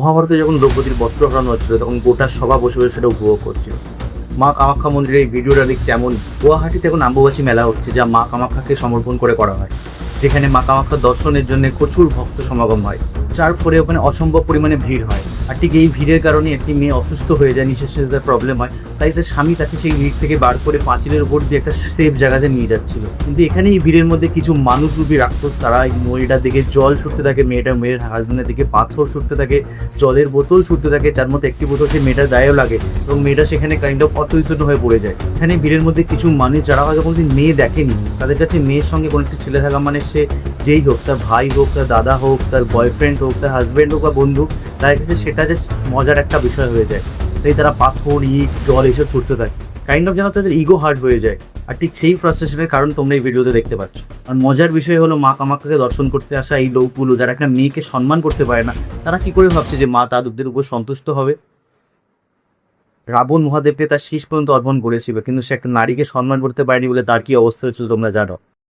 মহাভারতে যখন দ্রৌপদীর বস্ত্র হরানো হচ্ছিল তখন গোটা সভা বসে বসে সেটা উপভোগ করছিল। মা কামাখ্যা মন্দিরের এই ভিডিওটা দেখতে এমন গুয়াহাটিতে এখন অম্বুবাচী মেলা হচ্ছে, যা মা কামাখ্যাকে সমর্পণ করে করা হয়, যেখানে মা কামাখ্যা দর্শনের জন্য প্রচুর ভক্ত সমাগম হয়, যার ফলে ওখানে অসম্ভব পরিমাণে ভিড় হয়। আর ঠিক এই ভিড়ের কারণে একটি মেয়ে অসুস্থ হয়ে যায়, নিঃশ্বাসে তার প্রবলেম হয়, তাই সে স্বামী তাকে সেই ভিড় থেকে বার করে পাঁচিলের উপর দিয়ে একটা সেফ জায়গাতে নিয়ে যাচ্ছিল। কিন্তু এখানে এই ভিড়ের মধ্যে কিছু মানুষরূপী রাক্ষস তারা এই মেয়েটার দিকে জল ছুটতে থাকে, মেয়ের হাজবেন্ডের দিকে পাথর ছুটতে থাকে, জলের বোতল ছুটতে থাকে, যার মধ্যে একটি বোতল সেই মেয়েটার গায়েও লাগে এবং মেয়েটা সেখানে কাইন্ড অফ অচৈতন্য হয়ে পড়ে যায়। এখানে ভিড়ের মধ্যে কিছু মানুষ যারা হয়তো কোনোদিন মেয়ে দেখেনি, তাদের কাছে মেয়ের সঙ্গে কোনো একটি ছেলে থাকা মানে সে যেই হোক, তার ভাই হোক, তার দাদা হোক, তার বয়ফ্রেন্ড হোক, তার হাজব্যান্ড হোক বা বন্ধু, তাদের কাছে সেটা যে মজার একটা বিষয় হয়ে যায়। তাই তারা পাথর, ইট, জল এইসব ছুটতে থাকে, কাইন্ড অফ যেন তাদের ইগো হার্ট হয়ে যায়। আর ঠিক সেই ফ্রাস্ট্রেশনের কারণ তোমরা এই ভিডিওতে দেখতে পাচ্ছ। আর মজার বিষয় হলো মা কামাখ্যাকে দর্শন করতে আসা এই লোকগুলো যারা একটা মেয়েকে সম্মান করতে পারে না, তারা কি করে ভাবছে যে মা তাদের উপর সন্তুষ্ট হবে। রাবণ মহাদেবকে তার শীষ পর্যন্ত অর্পণ করেছিল, কিন্তু সে একটা নারীকে সম্মান করতে পারেনি বলে তার কি অবস্থা হয়েছিল তোমরা জানো।